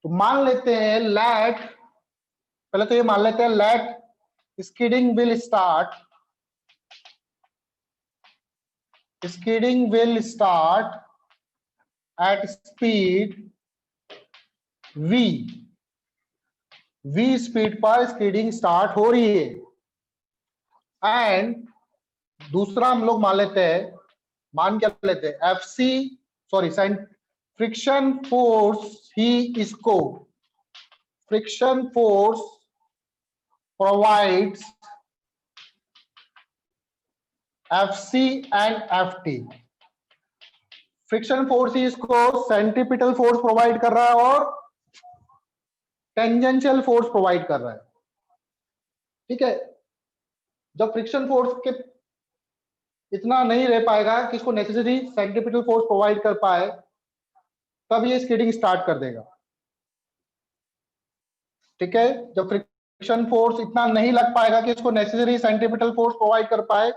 तो मान लेते हैं लेट, पहले तो ये मान लेते हैं let skidding will start at speed v speed पर स्कीडिंग स्टार्ट हो रही है। एंड दूसरा हम लोग मान लेते हैं, मान क्या लेते हैं, एफसी सॉरी फ्रिक्शन फोर्स ही इसको friction force provides FC and FT. Friction force ही इसको सेंट्रीपिटल फोर्स प्रोवाइड कर रहा है और टेंजेंशियल फोर्स प्रोवाइड कर रहा है। ठीक है, जब फ्रिक्शन फोर्स के इतना नहीं रह पाएगा कि इसको नेसेसरी सेंट्रीपिटल फोर्स प्रोवाइड कर पाए, तब ये स्कीडिंग स्टार्ट कर देगा। ठीक है, जब फ्रिक्शन फोर्स इतना नहीं लग पाएगा कि इसको नेसेसरी सेंट्रीपिटल फोर्स प्रोवाइड कर पाए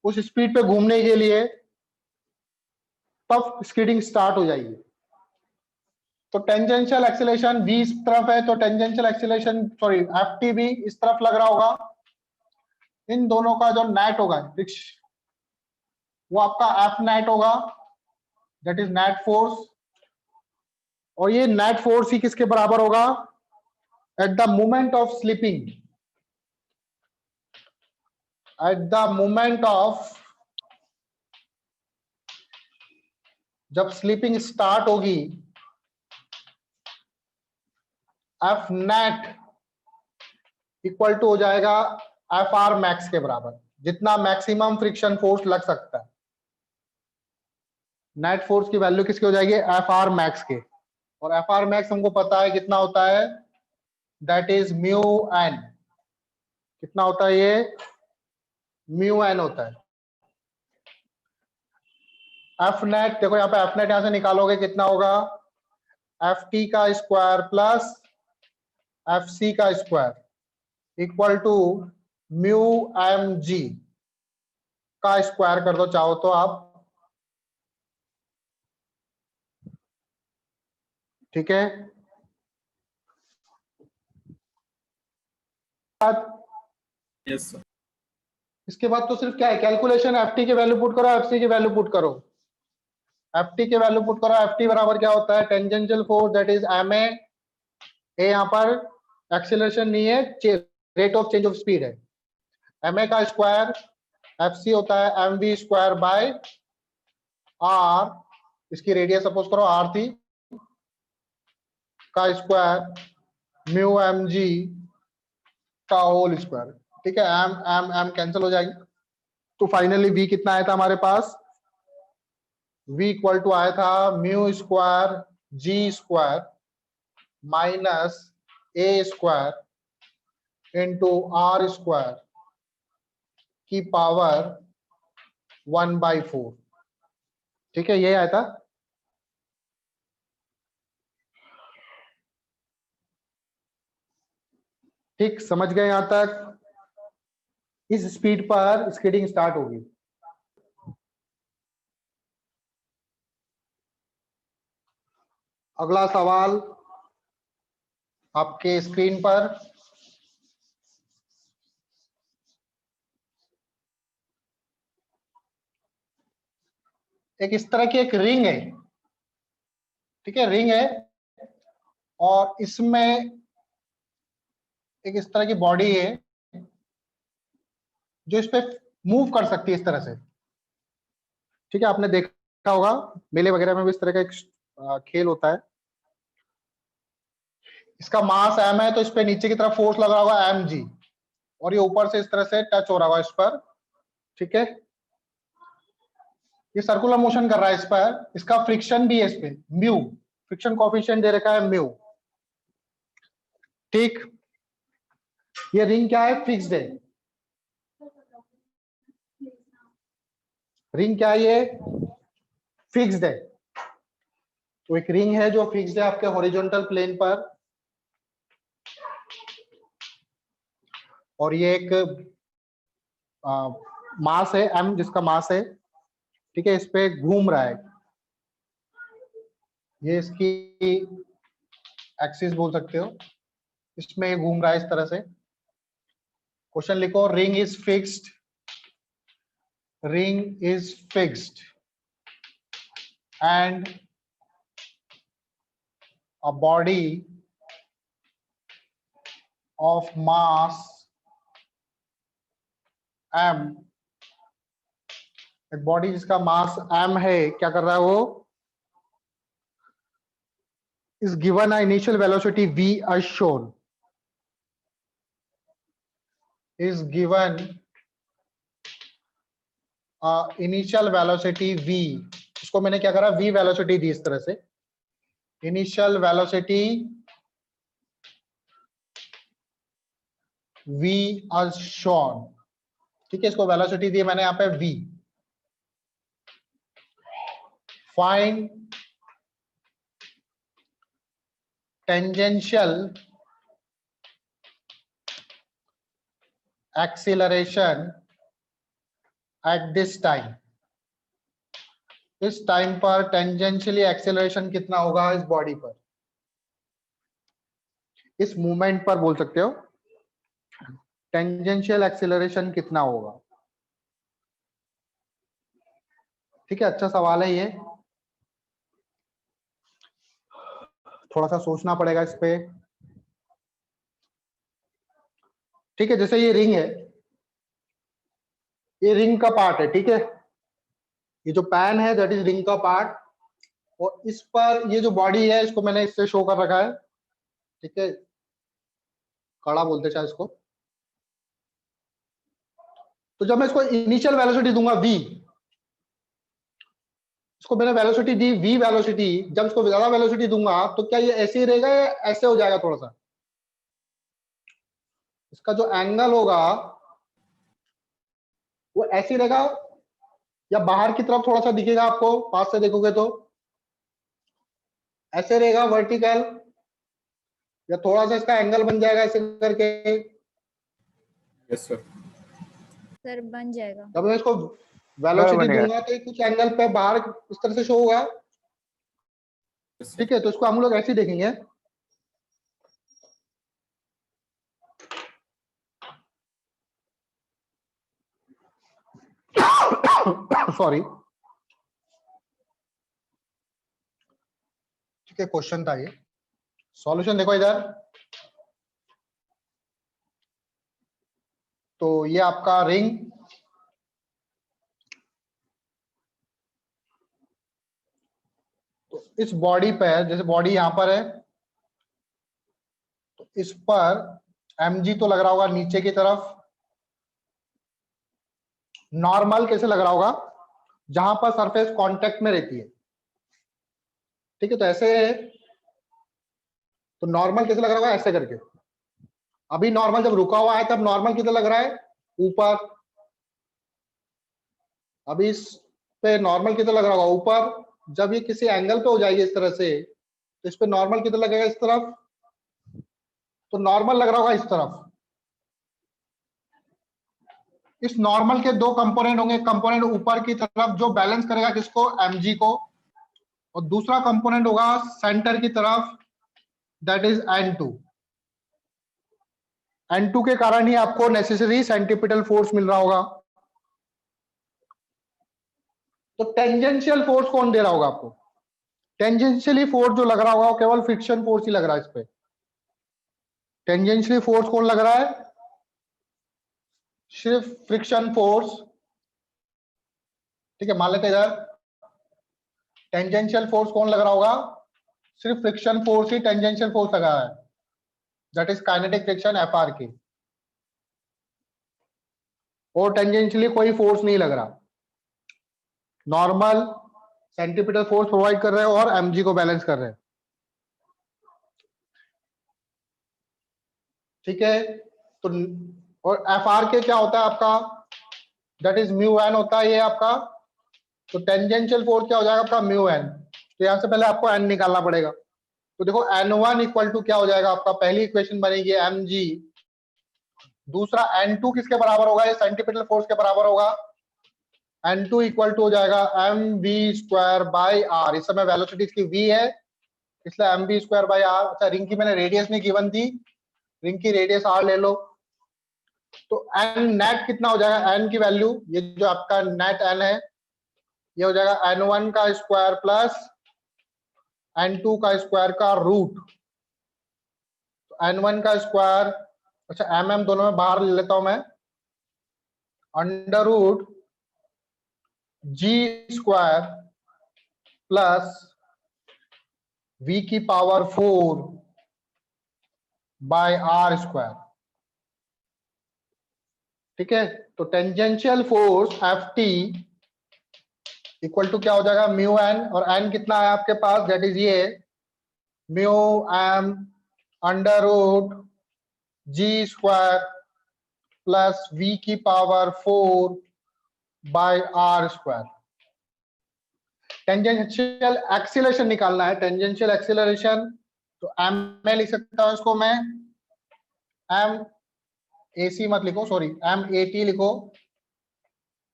उस स्पीड पे घूमने के लिए, तब स्कीडिंग स्टार्ट हो जाएगी। तो टेंजेंशियल एक्सीलरेशन v इस तरफ है, तो टेंजेंशियल एक्सीलरेशन सॉरी एफटी भी इस तरफ लग रहा होगा। इन दोनों का जो नेट होगा वो आपका एफ नेट होगा, दैट इज नेट फोर्स। और ये नेट फोर्स ही किसके बराबर होगा, at the moment of slipping, at the moment of, जब स्लीपिंग स्टार्ट होगी, एफ नेट इक्वल टू हो जाएगा एफ आर मैक्स के बराबर, जितना मैक्सिमम फ्रिक्शन फोर्स लग सकता है। नेट फोर्स की वैल्यू किसकी हो जाएगी, एफ आर मैक्स के। और एफ आर मैक्स हमको पता है कितना होता है, दैट इज म्यू एन। कितना होता है ये, म्यू एन होता है। एफ नेट देखो यहाँ पे, एफ नेट यहां से निकालोगे कितना होगा, एफ टी का स्क्वायर प्लस एफ सी का square equal to mu M G का स्क्वायर कर दो चाहो तो आप। ठीक है, यस सर। इसके बाद तो सिर्फ क्या है, कैलकुलेशन, एफ टी की वैल्यू पुट करो, एफ सी की वैल्यू पुट करो। एफ टी की वैल्यू पुट करो, एफ टी बराबर क्या होता है, tangential force that is M A, यहाँ पर एक्सीलरेशन नहीं है, rate of change of speed है, एम ए का स्क्वायर, एफ सी होता है M we square by R, इसकी रेडियस सपोज करो आर थी, का स्क्वायर म्यू एम जी का होल स्क्वायर। ठीक है, एम एम एम कैंसिल हो जाएगी, तो फाइनली v कितना आया था हमारे पास, v इक्वल टू आया था mu square G square minus A square into R square की पावर 1/4। ठीक है, ये आया था। ठीक, समझ गए यहां तक, इस स्पीड पर स्कीडिंग स्टार्ट होगी। अगला सवाल आपके स्क्रीन पर, एक इस तरह की एक रिंग है। ठीक है, रिंग है और इसमें एक इस तरह की बॉडी है जो इस पे मूव कर सकती है इस तरह से। ठीक है, आपने देखा होगा मेले वगैरह में भी इस तरह का एक खेल होता है। इसका मास m है, तो इस पे नीचे की तरफ फोर्स लगा होगा एम जी, और ये ऊपर से इस तरह से टच हो रहा होगा इस पर। ठीक है, ये सर्कुलर मोशन कर रहा है इस पर, इसका फ्रिक्शन भी है इस पे म्यू, फ्रिक्शन कोएफिशिएंट दे रखा है म्यू। ठीक, ये रिंग क्या है, फिक्स्ड है। रिंग क्या है, ये फिक्स्ड है। तो एक रिंग है जो फिक्स्ड है आपके हॉरिजॉन्टल प्लेन पर, और ये एक मास है m, जिसका मास है, ठीक है, इस पे घूम रहा है। ये इसकी एक्सिस बोल सकते हो, इसमें ये घूम रहा है इस तरह से। क्वेश्चन लिखो, ring is fixed, ring is fixed and a body of mass m, एक बॉडी जिसका मास m है, क्या कर रहा है वो, is given a initial velocity v as shown, is given a initial velocity v, इसको मैंने क्या करा, v वेलोसिटी दी इस तरह से, initial velocity v as shown, ठीक है, इसको वेलोसिटी दी मैंने यहाँ पे v। Find tangential acceleration at this time, इस टाइम पर टेंजेंशियली एक्सेलरेशन कितना होगा इस बॉडी पर, इस मूवमेंट पर बोल सकते हो, टेंजेंशियल एक्सेलरेशन कितना होगा। ठीक है, अच्छा सवाल है ये, थोड़ा सा सोचना पड़ेगा इस पे। ठीक है, जैसे ये रिंग है, ये रिंग का पार्ट है, ठीक है, ये जो पैन है दैट इज रिंग का पार्ट, और इस पर ये जो बॉडी है इसको मैंने इससे शो कर रखा है, ठीक है, कड़ा बोलते चाहे इसको। तो जब मैं इसको इनिशियल वेलोसिटी दूंगा v, इसको मैंने वेलोसिटी दी v वेलोसिटी, जब इसको ज्यादा वेलोसिटी दूंगा तो क्या ये ऐसे ही रहेगा या ऐसे हो जाएगा, थोड़ा सा इसका जो एंगल होगा वो ऐसे ही रहेगा या बाहर की तरफ थोड़ा सा दिखेगा, आपको पास से देखोगे तो ऐसे रहेगा वर्टिकल, या थोड़ा सा इसका एंगल बन जाएगा ऐसे करके। Yes sir. सर बन जाएगा। जब मैं इसको वेलोसिटी दूंगा तो ये कुछ एंगल पे बाहर इस तरह से शो होगा, ठीक है, तो इसको हम लोग ऐसे ही देखेंगे। सॉरी, ठीक है, क्वेश्चन था ये, सॉल्यूशन देखो इधर। तो ये आपका रिंग, तो इस बॉडी पर, जैसे बॉडी यहां पर है, तो इस पर mg तो लग रहा होगा नीचे की तरफ, नॉर्मल कैसे लग रहा होगा, जहां पर सरफेस कांटेक्ट में रहती है, ठीक है, तो ऐसे है, तो नॉर्मल कैसे लग रहा होगा, ऐसे करके। अभी नॉर्मल जब रुका हुआ है तब नॉर्मल किधर लग रहा है, ऊपर। अभी इस पे नॉर्मल किधर लग रहा होगा, ऊपर। जब ये किसी एंगल पे हो जाएगी इस तरह से, तो इस पे नॉर्मल किधर लगेगा, इस तरफ, तो नॉर्मल लग रहा होगा इस तरफ। इस नॉर्मल के दो कंपोनेंट होंगे, कंपोनेंट ऊपर की तरफ जो बैलेंस करेगा किसको, mg को, और दूसरा कंपोनेंट होगा सेंटर की तरफ, दैट इज n2। n2 के कारण ही आपको नेसेसरी सेंट्रीपिटल फोर्स मिल रहा होगा। तो टेंजेंशियल फोर्स कौन दे रहा होगा आपको, टेंजेंशियली फोर्स जो लग रहा होगा वो केवल फ्रिक्शन फोर्स ही लग रहा है इस पे। टेंजेंशियली फोर्स कौन लग रहा है, सिर्फ फ्रिक्शन फोर्स, ठीक है, मान लेते इधर टेंजेंशियल फोर्स कौन लग रहा होगा, सिर्फ फ्रिक्शन फोर्स ही टेंजेंशियल फोर्स लगा है, that is kinetic friction FR की, और टेंजेंशियली कोई फोर्स नहीं लग रहा, नॉर्मल सेंट्रीपिटल फोर्स प्रोवाइड कर रहे हो और mg को बैलेंस कर रहे हैं, ठीक है। तो और एफआर के क्या होता है आपका, दैट इज म्यू एन होता है ये आपका, तो टेंजेंशियल फोर्स क्या हो जाएगा आपका, म्यू एन। तो यहां से पहले आपको एन निकालना पड़ेगा, तो देखो n1 इक्वल टू क्या हो जाएगा आपका, पहली इक्वेशन बनेगी mg, दूसरा n2 किसके बराबर होगा, ये सेंट्रीपिटल फोर्स के बराबर होगा, n2 इक्वल टू हो जाएगा mv स्क्वायर बाई r, इस समय वेलोसिटी इसकी v है, इसलिए M B square by R. अच्छा, रिंग की मैंने रेडियस नहीं गिवन थी, रिंग की रेडियस आर ले लो। तो एन नेट कितना हो जाएगा, एन की वैल्यू, ये जो आपका नेट एन है, ये हो जाएगा एन वन का स्क्वायर प्लस एन टू का स्क्वायर का रूट। एन वन का स्क्वायर, अच्छा एम एम दोनों में बाहर ले लेता हूं मैं, under root ji square plus we की पावर 4 बाय आर स्क्वायर। ठीक है, तो tangential force f t equal to क्या हो जाएगा, म्यू एन, और एन कितना है आपके पास, दैट इज ये mu M under root ji square plus we की power 4 by are square. Tangential acceleration निकालना है, टेंजेंशियल एक्सीलरेशन, तो एम में लिख सकता हूं इसको मैं, एम ए सी मत लिखो, सॉरी एम ए टी लिखो,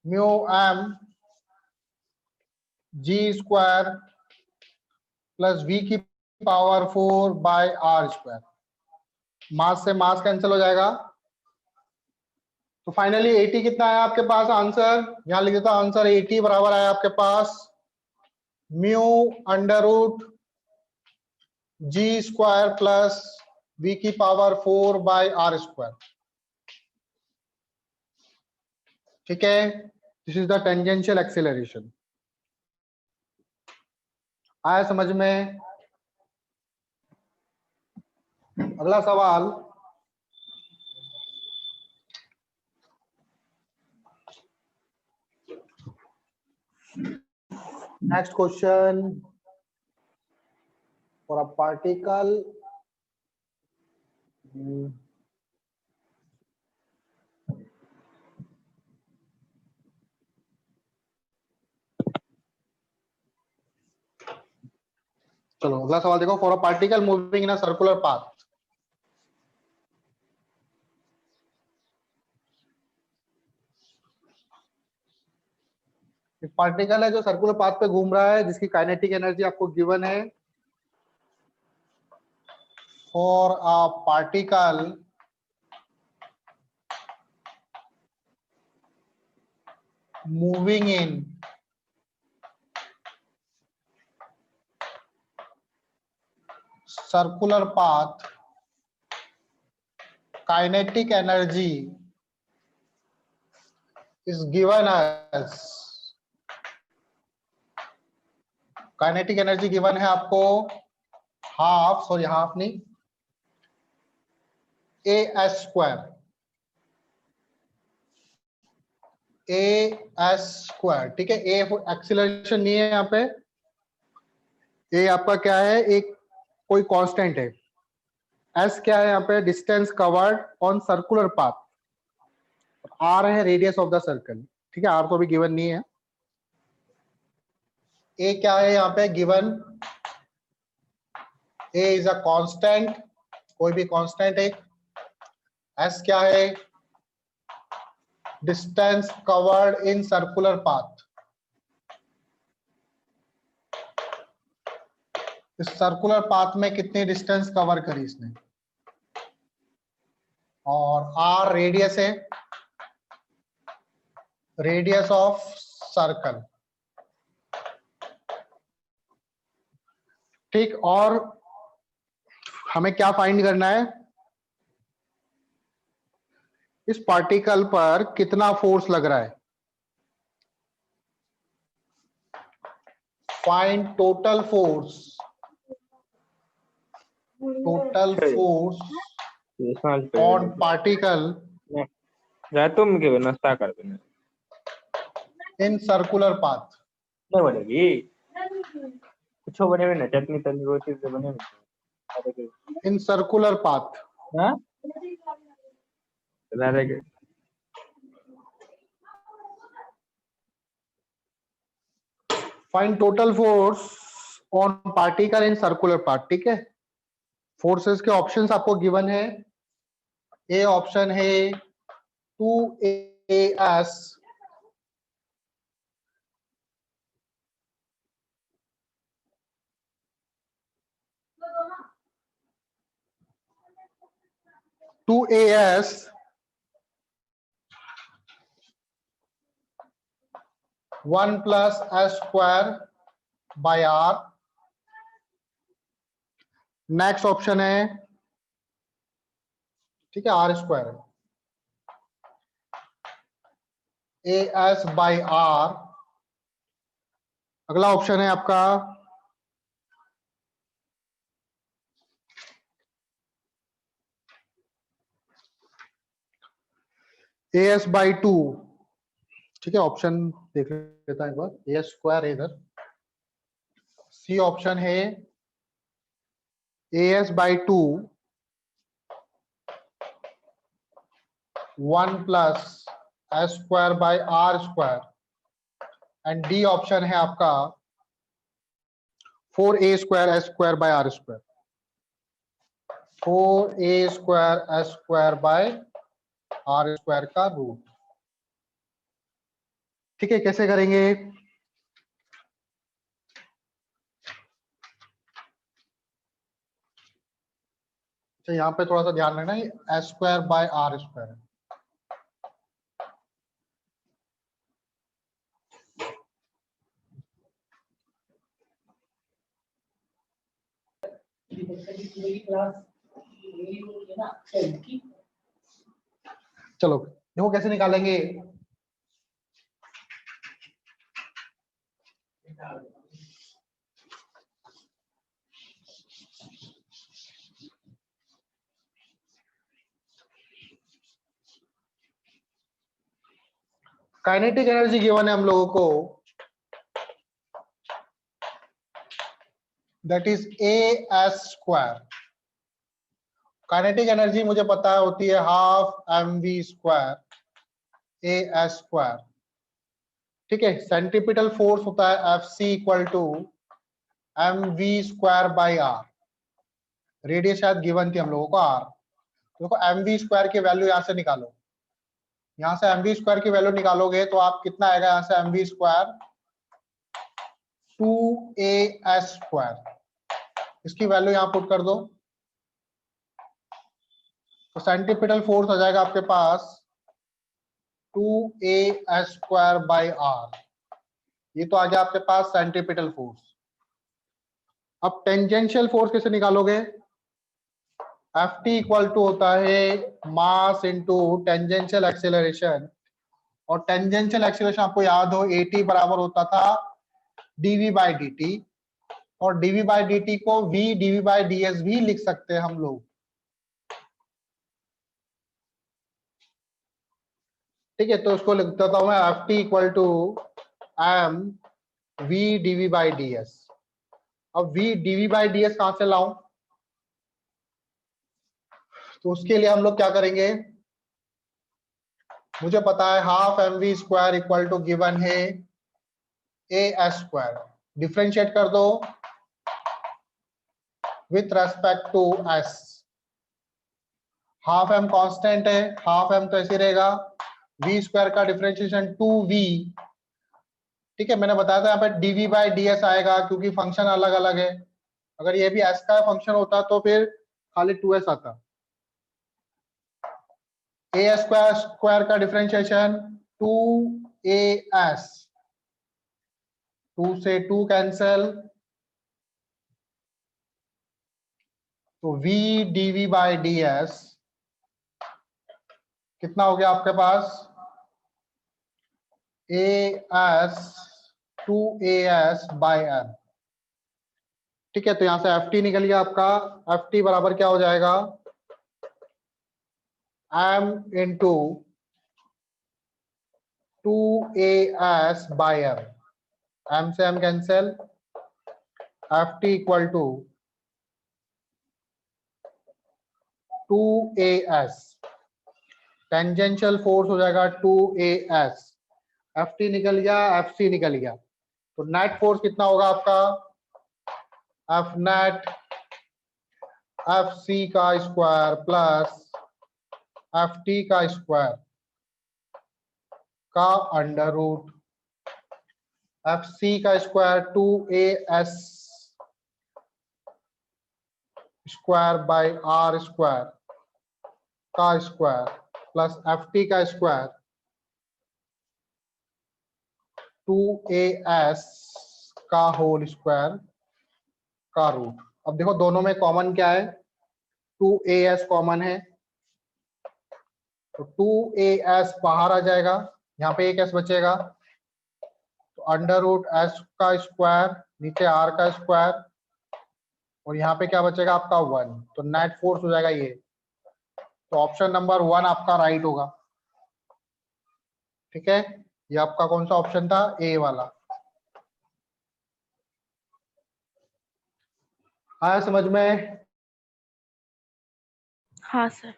mu M g square plus we की power 4 by are square. Mass से मास कैंसिल हो जाएगा, तो फाइनली 80 कितना है आपके पास आंसर, यहां लिख देता हूं आंसर 80 बराबर है आपके पास mu under root ji square plus we की पावर 4 बाय आर स्क्वायर। ठीक है, this is the tangential acceleration. आया समझ में? अगला सवाल, next question, for a particle चलो अगला सवाल देखो, for a particle moving in a circular path, एक पार्टिकल है जो सर्कुलर पाथ पे घूम रहा है, जिसकी काइनेटिक एनर्जी आपको गिवन है, for a particle moving in circular path, kinetic energy is given as, kinetic energy given है आपको हाफ, सॉरी हाफ नहीं, ए s square, a s square. ठीक है, ए एक्सीलरेशन नहीं है यहाँ पे, ए आपका क्या है, एक कोई कांस्टेंट है, एस क्या है यहाँ पे, distance covered on circular path, r है रेडियस ऑफ द सर्कल। ठीक है, आर तो अभी गिवन नहीं है, ए क्या है यहाँ पे given, A is a constant, कोई भी कांस्टेंट है, एस क्या है, distance covered in circular path, इस सर्कुलर पाथ में कितनी डिस्टेंस कवर करी इसने, और आर रेडियस है, रेडियस ऑफ सर्कल। ठीक, और हमें क्या फाइंड करना है, इस पार्टिकल पर कितना फोर्स लग रहा है, find total force, total force on particle तुम के नाश्ता कर देना इन सर्कुलर पाथ। नहीं बनेगी कुछ बने हुए ना, चटनी तंदूरी रोटी से बने हुए इन सर्कुलर पाथ, हाँ दादा के find total force on particle in circular path. ठीक है, फोर्सेस के ऑप्शंस आपको गिवन है, ए ऑप्शन है 2as 2as 1 plus s square by r। Next option है, ठीक है, r square a s by r. अगला ऑप्शन है आपका ए एस बाई 2, ठीक है। ऑप्शन देख लेता है एक बार, ए एस स्क्वायर है इधर। सी ऑप्शन है a s by 2 1 plus s square by r square. And d option है आपका 4a square s square by are square. 4a square s square by are square का रूट। ठीक है, कैसे करेंगे? तो यहाँ पे थोड़ा सा ध्यान रखना, s square by are square. चलो देखो कैसे निकालेंगे। काइनेटिक एनर्जी गिवन है हम लोगों को, that is a s square. Kinetic energy मुझे पता है होती है half m we square a s square. ठीक है, सेंट्रीपिटल फोर्स होता है f c equal to m we square by r. Radius शायद गिवन थी हम लोगों को आर। देखो एम वी स्क्वायर की वैल्यू यहां से निकालो, यहां से एम वी स्क्वायर की वैल्यू निकालोगे तो आप कितना आएगा, यहां से m we square 2a s square. इसकी वैल्यू यहां पुट कर दो तो सेंट्रीपिटल फोर्स आ जाएगा आपके पास 2a s square by r. ये तो आ गया आपके पास सेंट्रीपिटल फोर्स। अब टेंजेंशियल फोर्स कैसे निकालोगे? एफ टी इक्वल टू होता है मास इंटू टेंजेंशियल एक्सेलरेशन। और टेंजेंशियल एक्सेलरेशन आपको याद हो AT बराबर होता था dv बाई dt। और dv बाई dt को v dv बाई ds भी लिख सकते हैं हम लोग। ठीक है, तो उसको लिख देता हूं मैं f t equal to m v d v by d s. अब v dv बाई ds कहां से लाऊं? तो उसके लिए हम लोग क्या करेंगे, मुझे पता है half m we square equal to given है ए एस स्क्वायर। डिफरेंशिएट कर दो with respect to s. Half m constant है, हाफ एम तो ऐसे रहेगा, वी स्क्वायर का डिफरेंशिएशन 2v। ठीक है, मैंने बताया था यहाँ पे dv बाई ds आएगा क्योंकि फंक्शन अलग अलग है। अगर ये भी s का फंक्शन होता तो फिर खाली 2s आता। ए स्क्वायर स्क्वायर का डिफरेंशिएशन 2as, 2 से 2 कैंसल, तो v dv बाई ds कितना हो गया आपके पास, as 2as बाई n। ठीक है, तो यहां से एफ टी निकल गया आपका। एफ टी बराबर क्या हो जाएगा, m into 2as by m। m से m cancel, f t equal to 2as। Tangential force हो जाएगा 2as। एफ टी निकल गया, एफ सी निकल गया, तो नेट फोर्स कितना होगा आपका, एफ नेट एफ सी का स्क्वायर प्लस एफ टी का स्क्वायर का अंडर रूट। एफ सी का square 2as square by r square का स्क्वायर प्लस एफ टी का स्क्वायर 2as का होल स्क्वायर का रूट। अब देखो दोनों में कॉमन क्या है, 2as कॉमन है, तो 2as बाहर आ जाएगा, यहाँ पे एक s बचेगा, तो अंडर रूट एस का स्क्वायर नीचे r का स्क्वायर और यहाँ पे क्या बचेगा आपका 1, तो नेट फोर्स हो जाएगा ये। तो ऑप्शन नंबर 1 आपका राइट होगा। ठीक है, ये आपका कौन सा ऑप्शन था, ए वाला। आया समझ में? हाँ सर।